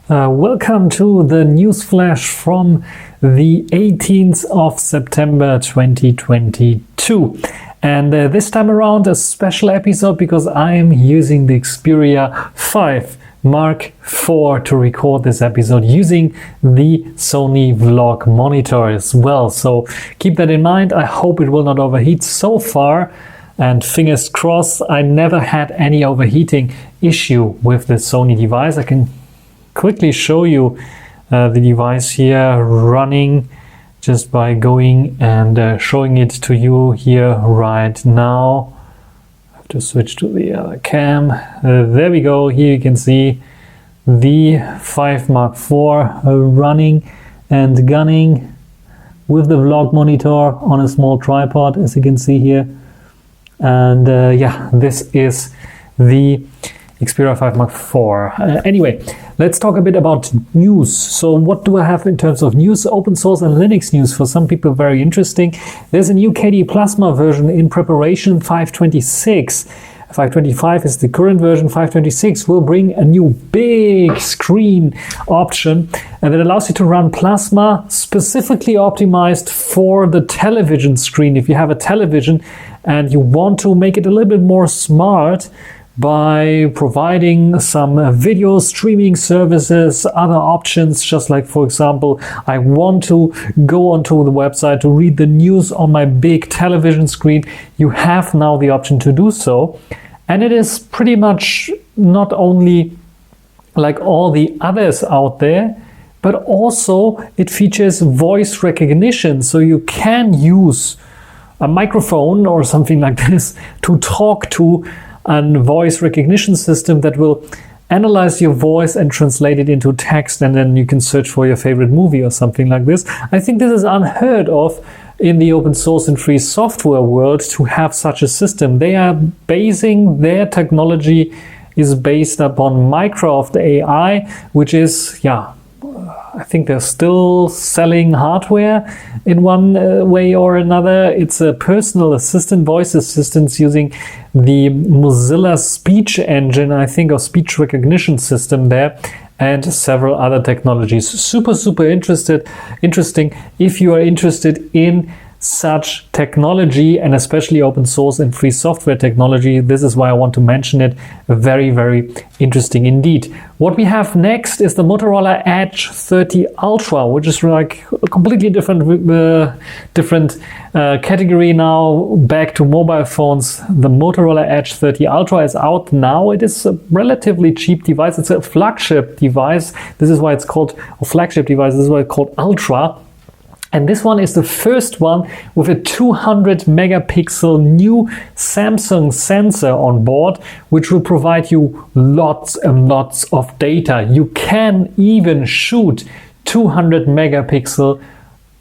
Welcome to the Newsflash from the 18th of September 2022. And this time around a special episode because I am using the Xperia 5 Mark IV to record this episode using the Sony Vlog monitor as well. So keep that in mind. I hope it will not overheat so far. And fingers crossed, I never had any overheating issue with the Sony device. I can quickly show you the device here running just by going and showing it to you here right now. I have to switch to the other cam. There we go. Here you can see the 5 Mark IV running and gunning with the vlog monitor on a small tripod, as you can see here. And yeah, this is the Xperia 5 Mark IV. Anyway, let's talk a bit about news. So what do I have in terms of news? Open source and Linux news, for some people very interesting. There's a new KDE Plasma version in preparation, 5.26. 5.25 is the current version. 5.26 will bring a new big screen option and it allows you to run Plasma specifically optimized for the television screen. If you have a television and you want to make it a little bit more smart by providing some video streaming services, other options, just like, for example, I want to go onto the website to read the news on my big television screen, you have now the option to do so. And it is pretty much not only like all the others out there, but also it features voice recognition. So you can use a microphone or something like this to talk to a voice recognition system that will analyze your voice and translate it into text, and then you can search for your favorite movie or something like this. I think this is unheard of in the open source and free software world to have such a system. They are basing their technology is based upon Microsoft AI, which is, I think they're still selling hardware in one way or another. It's a personal assistant, voice assistant using the Mozilla speech engine, I think, or speech recognition system there, and several other technologies. Super interesting if you are interested in such technology, and especially open source and free software technology. This is why I want to mention it. Very interesting indeed. What we have next is the Motorola Edge 30 Ultra, which is like a completely different category now, back to mobile phones. The Motorola Edge 30 Ultra is out now. It is a relatively cheap device. It's a flagship device. This is why it's called a flagship device. This is why it's called Ultra. And this one is the first one with a 200 megapixel new Samsung sensor on board, which will provide you lots and lots of data. You can even shoot 200 megapixel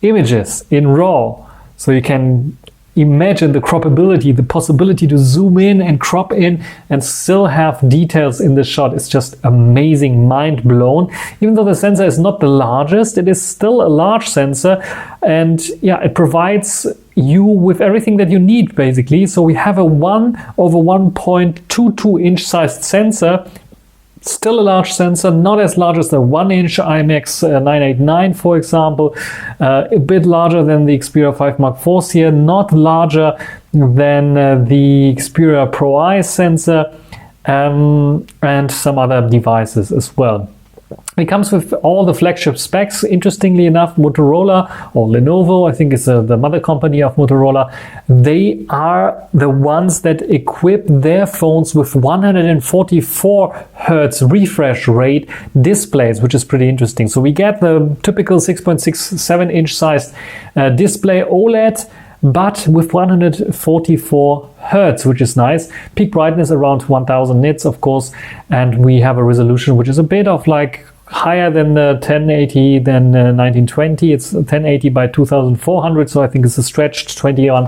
images in RAW. So you can imagine the croppability, the possibility to zoom in and crop in and still have details in the shot. It's just amazing, mind blown. Even though the sensor is not the largest, it is still a large sensor, and it provides you with everything that you need basically. So we have a 1/1.22 inch sized sensor. Still a large sensor, not as large as the 1-inch IMX 989, for example, a bit larger than the Xperia 5 Mark IV here, not larger than the Xperia Pro I sensor, and some other devices as well. It comes with all the flagship specs. Interestingly enough, Motorola, or Lenovo, I think is the mother company of Motorola, they are the ones that equip their phones with 144 Hertz refresh rate displays, which is pretty interesting. So we get the typical 6.67 inch sized display OLED, but with 144 Hertz, which is nice. Peak brightness around 1000 nits, of course, and we have a resolution which is a bit of like higher than the 1080 than 1920. It's 1080 by 2400, so I think it's a stretched 21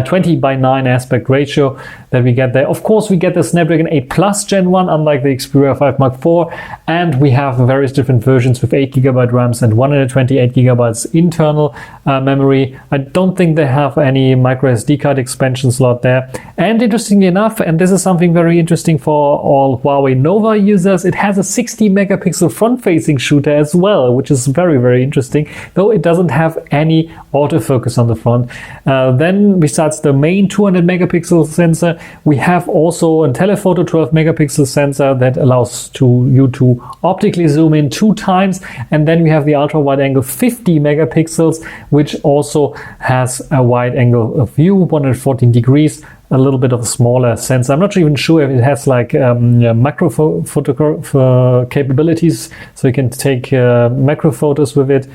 20:9 aspect ratio that we get there. Of course, we get the Snapdragon 8 Plus Gen 1, unlike the Xperia 5 Mark IV, and we have various different versions with 8GB RAMs and 128GB internal memory. I don't think they have any micro SD card expansion slot there. And interestingly enough, and this is something very interesting for all Huawei Nova users, it has a 60 megapixel front-facing shooter as well, which is very, very interesting, though it doesn't have any autofocus on the front. Then besides the main 200 megapixel sensor, we have also a telephoto 12 megapixel sensor that allows you to optically zoom in 2 times, and then we have the ultra wide angle 50 megapixels, which also has a wide angle of view, 114 degrees, a little bit of a smaller sensor. I'm not even sure if it has like macro photo capabilities, so you can take macro photos with it.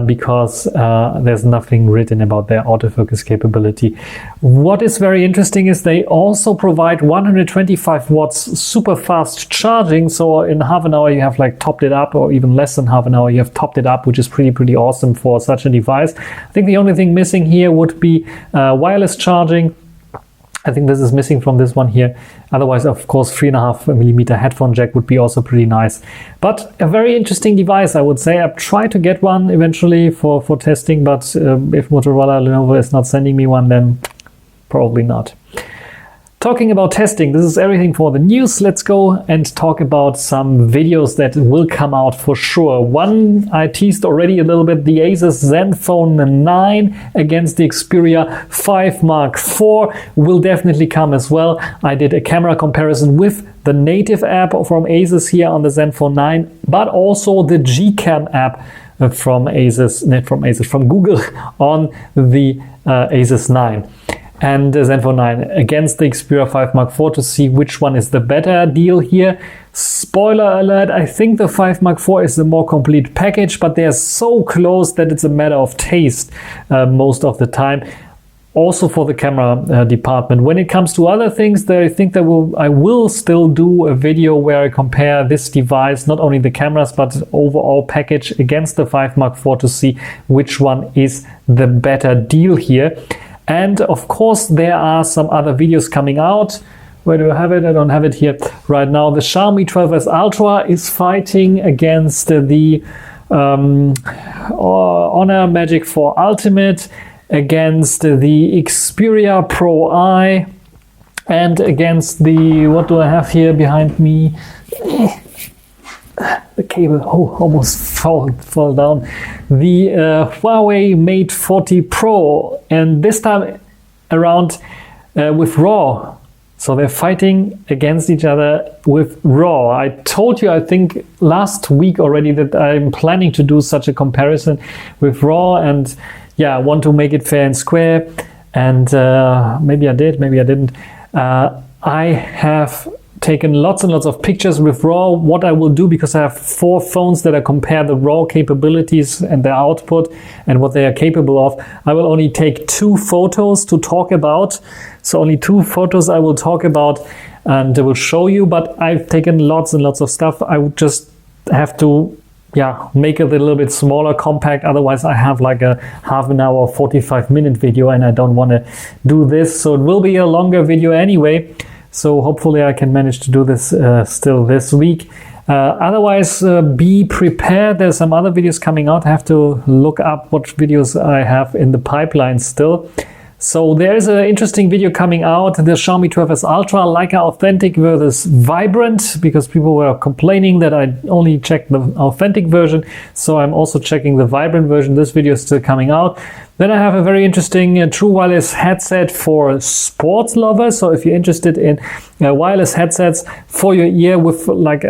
Because there's nothing written about their autofocus capability. What is very interesting is they also provide 125 watts super fast charging. So in half an hour you have like topped it up, or even less than half an hour you have topped it up, which is pretty awesome for such a device. I think the only thing missing here would be wireless charging. I think this is missing from this one here. Otherwise, of course, 3.5mm headphone jack would be also pretty nice. But a very interesting device, I would say. I've tried to get one eventually for testing, but if Motorola Lenovo is not sending me one, then probably not. Talking about testing, this is everything for the news. Let's go and talk about some videos that will come out for sure. One I teased already a little bit, the Asus Zenfone 9 against the Xperia 5 Mark IV will definitely come as well. I did a camera comparison with the native app from Asus here on the Zenfone 9, but also the Gcam app from Google on the Asus 9. And the Zenfone 9 against the Xperia 5 Mark IV to see which one is the better deal here. Spoiler alert, I think the 5 Mark IV is the more complete package, but they are so close that it's a matter of taste most of the time. Also for the camera department. When it comes to other things, I think I will still do a video where I compare this device, not only the cameras, but overall package against the 5 Mark IV to see which one is the better deal here. And of course, there are some other videos coming out. Where do I have it? I don't have it here right now. The Xiaomi 12S Ultra is fighting against the Honor Magic 4 Ultimate, against the Xperia Pro I, and against the, what do I have here behind me? The cable almost fall down. The Huawei Mate 40 Pro, and this time around with RAW. So they're fighting against each other with RAW. I told you, I think last week already, that I'm planning to do such a comparison with RAW, and yeah, I want to make it fair and square. And maybe I did, maybe I didn't. I have taken lots and lots of pictures with RAW. What I will do, because I have 4 phones that I compare the RAW capabilities and their output and what they are capable of, I will only take 2 photos to talk about. So only 2 photos I will talk about and I will show you, but I've taken lots and lots of stuff. I would just have to make it a little bit smaller, compact. Otherwise I have like a half an hour, 45-minute video, and I don't want to do this. So it will be a longer video anyway. So hopefully I can manage to do this still this week. Otherwise, be prepared. There's some other videos coming out. I have to look up what videos I have in the pipeline still. So there's an interesting video coming out, the Xiaomi 12S Ultra, Leica Authentic versus Vibrant, because people were complaining that I only checked the authentic version. So I'm also checking the Vibrant version. This video is still coming out. Then I have a very interesting true wireless headset for sports lovers. So if you're interested in wireless headsets for your ear with like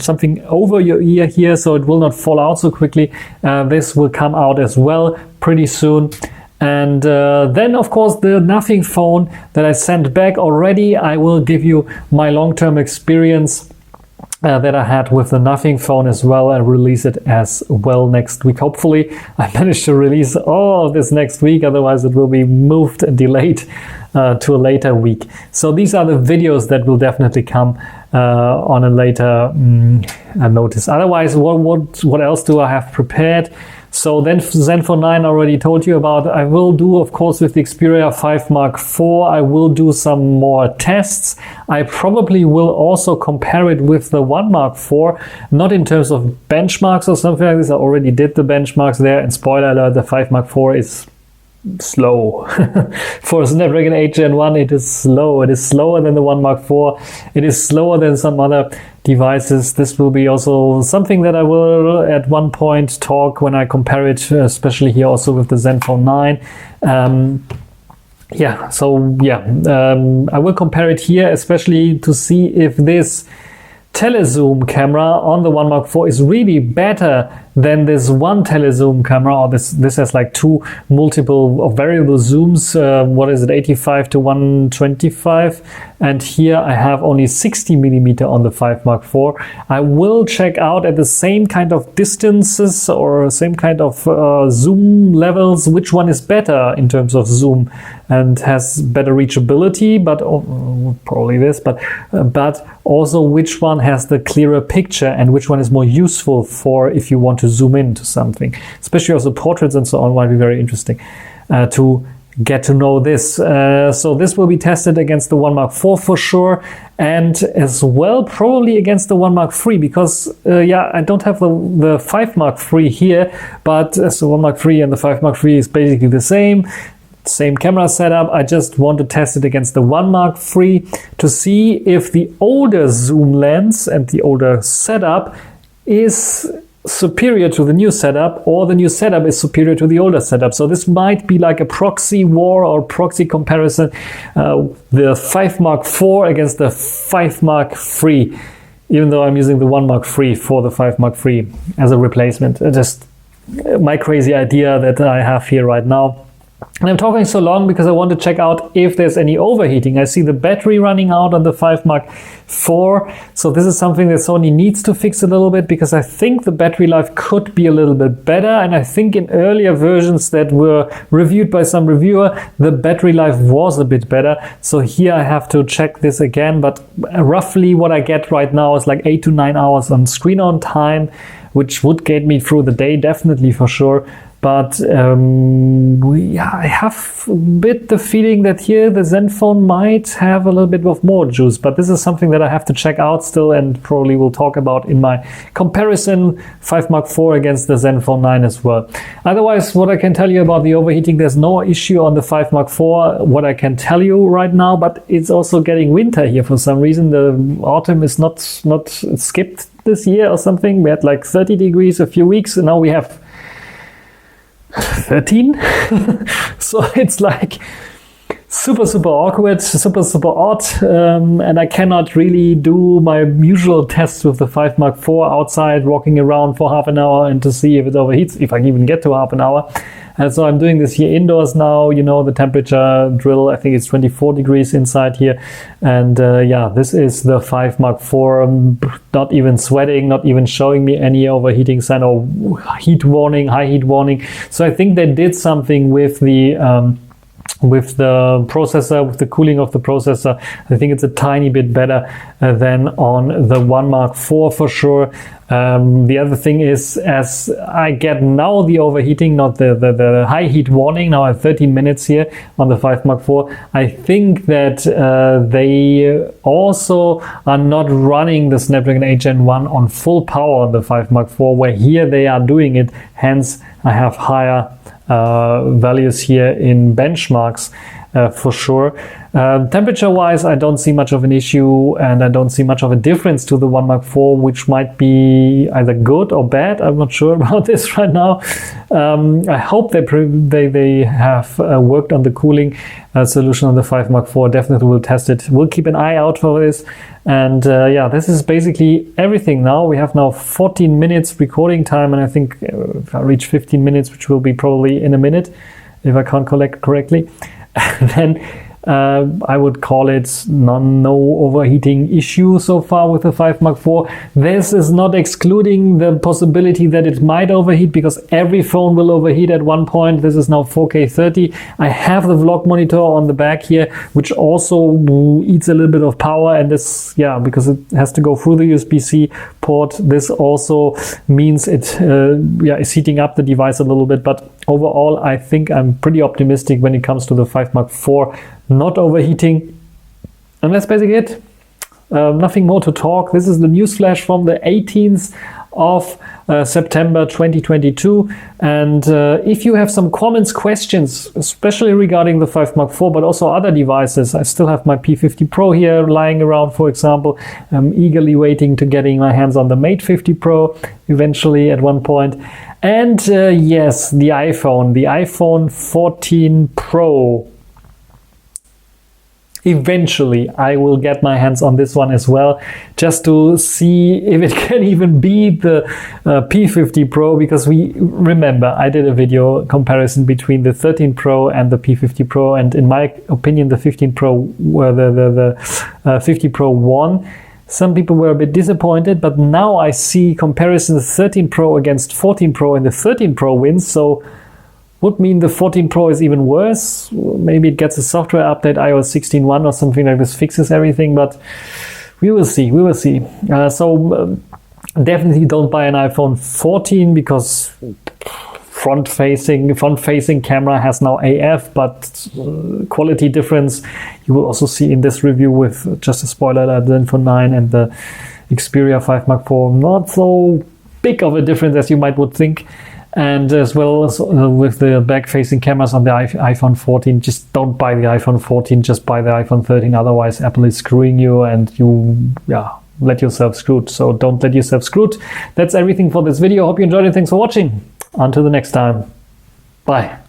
something over your ear here, so it will not fall out so quickly, this will come out as well pretty soon. And then, of course, the Nothing phone that I sent back already. I will give you my long-term experience that I had with the Nothing phone as well, and release it as well next week. Hopefully, I managed to release all of this next week. Otherwise, it will be moved and delayed to a later week. So these are the videos that will definitely come on a later notice. Otherwise, what else do I have prepared? So then Zenfone 9 I already told you about. I will do, of course, with the Xperia 5 Mark IV, I will do some more tests. I probably will also compare it with the 1 Mark IV, not in terms of benchmarks or something like this. I already did the benchmarks there, and spoiler alert, the 5 Mark IV is slow. For Snapdragon 8 Gen 1, it is slow. It is slower than the 1 Mark IV. It is slower than some other devices. This will be also something that I will at one point talk when I compare it, especially here also with the Zenfone 9. I will compare it here, especially to see if this telezoom camera on the 1 Mark IV is really better than this one telezoom camera, or this has like two multiple or variable zooms. What is it, 85 to 125, and here I have only 60mm on the 5 Mark IV. I will check out at the same kind of distances or same kind of zoom levels which one is better in terms of zoom and has better reachability, but probably this, but also which one has the clearer picture and which one is more useful for if you want to zoom into something. Especially also portraits and so on might be very interesting to get to know this. So this will be tested against the 1 Mark IV for sure, and as well probably against the 1 Mark III, because I don't have the 5 Mark III here, but as the 1 Mark III and the 5 Mark III is basically the same camera setup. I just want to test it against the 1 Mark III to see if the older zoom lens and the older setup is superior to the new setup, or the new setup is superior to the older setup. So this might be like a proxy war or proxy comparison, the 5 Mark IV against the 5 Mark III, even though I'm using the 1 Mark III for the 5 Mark III as a replacement. Just my crazy idea that I have here right now. And I'm talking so long because I want to check out if there's any overheating. I see the battery running out on the 5 Mark IV. So this is something that Sony needs to fix a little bit, because I think the battery life could be a little bit better. And I think in earlier versions that were reviewed by some reviewer, the battery life was a bit better. So here I have to check this again. But roughly what I get right now is like 8 to 9 hours on screen on time, which would get me through the day, definitely for sure. But I have a bit the feeling that here the Zenfone might have a little bit of more juice. But this is something that I have to check out still, and probably will talk about in my comparison 5 Mark IV against the Zenfone 9 as well. Otherwise, what I can tell you about the overheating, there's no issue on the 5 Mark IV. What I can tell you right now, but it's also getting winter here for some reason. The autumn is not skipped this year or something. We had like 30 degrees a few weeks, and now we have 13. So it's like super awkward, super odd, and I cannot really do my usual tests with the 5 Mark IV outside, walking around for half an hour and to see if it overheats, if I even get to half an hour. And so I'm doing this here indoors now. You know, the temperature drill, I think it's 24 degrees inside here. And this is the 5 Mark IV, not even sweating, not even showing me any overheating sign or heat warning, high heat warning. So I think they did something with the processor, with the cooling of the processor. I think it's a tiny bit better than on the 1 Mark IV for sure. The other thing is, as I get now the overheating, not the high heat warning, now I have 13 minutes here on the 5 Mark IV, I think that they also are not running the Snapdragon 8 Gen 1 on full power on the 5 Mark IV, where here they are doing it. Hence, I have higher values here in benchmarks for sure. Temperature wise, I don't see much of an issue, and I don't see much of a difference to the 1 Mark IV, which might be either good or bad. I'm not sure about this right now. I hope they have worked on the cooling solution on the 5 Mark IV. Definitely will test it. We'll keep an eye out for this. And this is basically everything now. We have now 14 minutes recording time, and I think if I reach 15 minutes, which will be probably in a minute, if I can't collect correctly, then I would call it no overheating issue so far with the 5 Mark IV. This is not excluding the possibility that it might overheat, because every phone will overheat at one point. This is now 4K 30. I have the vlog monitor on the back here, which also eats a little bit of power, and this, yeah, because it has to go through the USB-C port, this also means it is heating up the device a little bit. But overall, I think I'm pretty optimistic when it comes to the 5 Mark IV not overheating. And that's basically it. Nothing more to talk. This is the news flash from the 18th of September 2022. And if you have some comments, questions, especially regarding the 5 Mark IV, but also other devices, I still have my P50 Pro here lying around, for example. I'm eagerly waiting to getting my hands on the Mate 50 Pro eventually at one point. And yes, the iPhone 14 Pro. Eventually, I will get my hands on this one as well, just to see if it can even beat the P50 Pro, because we remember I did a video comparison between the 13 Pro and the P50 Pro, and in my opinion, the 15 Pro, the 50 Pro won. Some people were a bit disappointed, but now I see comparisons 13 Pro against 14 Pro, and the 13 Pro wins, so would mean the 14 Pro is even worse. Maybe it gets a software update, iOS 16.1 or something like this, fixes everything, but we will see. Definitely don't buy an iPhone 14, because front-facing camera has now AF, but quality difference you will also see in this review with, just a spoiler alert, Zenfone 9 and the Xperia 5 Mark IV. Not so big of a difference as you might would think. And as well as with the back-facing cameras on the iPhone 14, just don't buy the iPhone 14, just buy the iPhone 13. Otherwise, Apple is screwing you, and you, let yourself screwed. So don't let yourself screwed. That's everything for this video. Hope you enjoyed it. Thanks for watching. Until the next time. Bye.